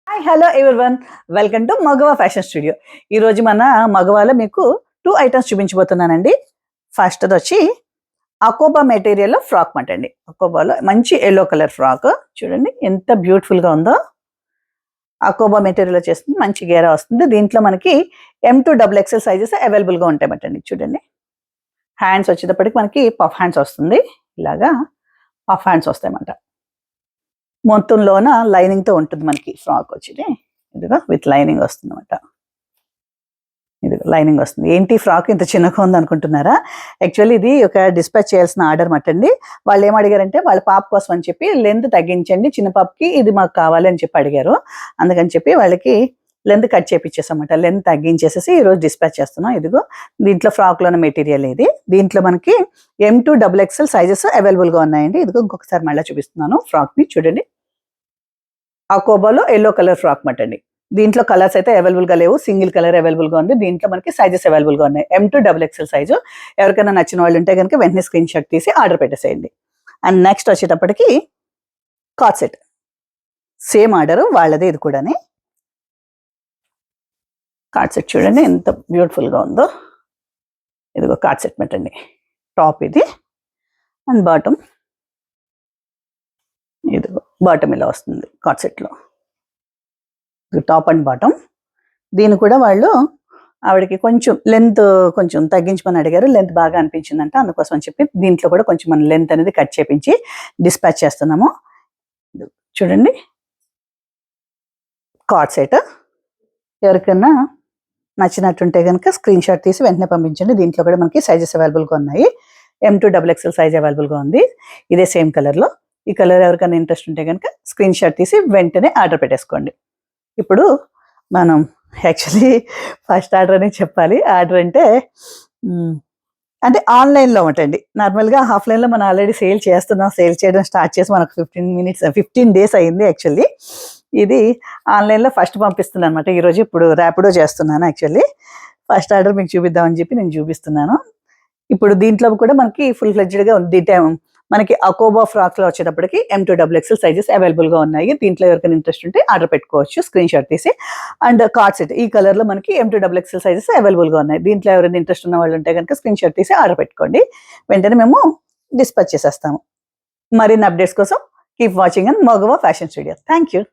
Hi hello everyone, welcome to Magava fashion studio. ఈరోజు మన మగవాలో మీకు 2 ఐటమ్స్ చూపించబోతున్నానండి. ఫస్ట్ వచ్చి అకోబా మెటీరియల్లో ఫ్రాక్ మాట అండి. అకోబాలో మంచి ఎల్లో కలర్ ఫ్రాక్ చూడండి ఎంత బ్యూటిఫుల్గా ఉందో. అకోబా మెటీరియల్ వచ్చేస్తుంది, మంచి గేరా వస్తుంది. దీంట్లో మనకి M2XXL సైజెస్ అవైలబుల్గా ఉంటాయన్నమాట అండి. చూడండి హ్యాండ్స్ వచ్చేటప్పటికి మనకి పఫ్ హ్యాండ్స్ వస్తుంది, ఇలాగా పఫ్ హ్యాండ్స్ వస్తాయన్నమాట. మొత్తంలోన లైనింగ్తో ఉంటుంది మనకి ఫ్రాక్ వచ్చింది. ఇదిగో విత్ లైనింగ్ వస్తుంది అనమాట. ఇదిగో లైనింగ్ వస్తుంది. ఏంటి ఫ్రాక్ ఇంత చిన్నగా ఉంది అనుకుంటున్నారా? యాక్చువల్లీ ఇది ఒక డిస్పాచ్ చేయాల్సిన ఆర్డర్ మాట అండి. వాళ్ళు ఏం అడిగారంటే వాళ్ళ పాప కోసం అని చెప్పి లెంత్ తగ్గించండి, చిన్న పాపకి ఇది మాకు కావాలి అని చెప్పి అడిగారు. అందుకని చెప్పి వాళ్ళకి లెంత్ కట్ చేపించేసామట. లెంత్ తగ్గించేసేసి ఈరోజు డిస్పాచ్ చేస్తున్నాం. ఇదిగో దీంట్లో ఫ్రాక్లోని మెటీరియల్ ఇది. దీంట్లో మనకి M2XXL సైజెస్ అవైలబుల్గా ఉన్నాయండి. ఇదిగో ఇంకొకసారి మళ్ళీ చూపిస్తున్నాను ఫ్రాక్ని చూడండి. అకోబాలో ఎల్లో కలర్ ఫ్రాక్ మాట అండి. దీంట్లో కలర్స్ అయితే అవైలబుల్గా లేవు, సింగిల్ కలర్ అవైలబుల్గా ఉంది. దీంట్లో మనకి సైజెస్ అవైలబుల్గా ఉన్నాయి. M2XXL size. ఎవరికైనా నచ్చిన వాళ్ళు ఉంటే కనుక వెంటనే స్క్రీన్ షాట్ తీసి ఆర్డర్ పెట్టేసేయండి. అండ్ నెక్స్ట్ వచ్చేటప్పటికి కార్డ్ సెట్, సేమ్ ఆర్డర్ వాళ్ళదే. ఇది కూడా కార్డ్ సెట్ చూడండి ఎంత బ్యూటిఫుల్గా ఉందో. ఇదిగో కార్డ్ సెట్ మాట అండి. టాప్ ఇది అండ్ బాటమ్, ఇదిగో బాటమ్ ఇలా వస్తుంది కార్డ్ సెట్లో. Top and bottom. దీన్ని కూడా వాళ్ళు ఆవిడకి కొంచెం లెంత్ కొంచెం తగ్గించమని అడిగారు. లెంత్ బాగా అనిపించిందంట, అందుకోసం అని చెప్పి దీంట్లో కూడా కొంచెం మన లెంత్ అనేది కట్ చేపించి డిస్పాచ్ చేస్తున్నాము. చూడండి కార్డ్ సెట్. ఎవరికైనా నచ్చినట్టుంటే కనుక స్క్రీన్ షాట్ తీసి వెంటనే పంపించండి. దీంట్లో కూడా మనకి సైజెస్ అవైలబుల్గా ఉన్నాయి. M2XXL సైజ్ అవైలబుల్గా ఉంది. ఇదే సేమ్ కలర్లో. ఈ కలర్ ఎవరికైనా ఇంట్రెస్ట్ ఉంటే కనుక స్క్రీన్ షాట్ తీసి వెంటనే ఆర్డర్ పెట్టేసుకోండి. ఇప్పుడు మనం యాక్చువల్లీ ఫస్ట్ ఆర్డర్ అని చెప్పాలి. ఆర్డర్ అంటే ఆన్లైన్లో ఉంటండి. నార్మల్గా ఆఫ్లైన్లో మనం ఆల్రెడీ సేల్ చేస్తున్నాం. సేల్ చేయడం స్టార్ట్ చేసి మనకు 15 డేస్ అయింది. యాక్చువల్లీ ఇది ఆన్లైన్లో ఫస్ట్ పంపిస్తున్నాను అనమాట ఈరోజు. ఇప్పుడు ర్యాపిడో చేస్తున్నాను. యాక్చువల్లీ ఫస్ట్ ఆర్డర్ మీకు చూపిద్దామని చెప్పి నేను చూపిస్తున్నాను. ఇప్పుడు దీంట్లో కూడా మనకి ఫుల్ ఫ్లెడ్జ్డ్గా ఉంది. మనకి అకోబా ఫ్రాక్స్లో వచ్చేటప్పటికి M2XXL సైజెస్ అవైలబుల్గా ఉన్నాయి. దీంట్లో ఎవరికైనా ఇంట్రెస్ట్ ఉంటే ఆర్డర్ పెట్టుకోవచ్చు స్క్రీన్ షాట్ తీసి. అండ్ కార్డ్ సెట్ ఈ కలర్లో మనకి M2XXL సైజెస్ అవైలబుల్గా ఉన్నాయి. దీంట్లో ఎవరైనా ఇంట్రెస్ట్ ఉన్న వాళ్ళు ఉంటే కనుక స్క్రీన్ షాట్ తీసి ఆర్డర్ పెట్టుకోండి. వెంటనే మేము డిస్పాచ్ చేసేస్తాము. మరిన్ని అప్డేట్స్ కోసం keep watching and Magava fashion studio. Thank you.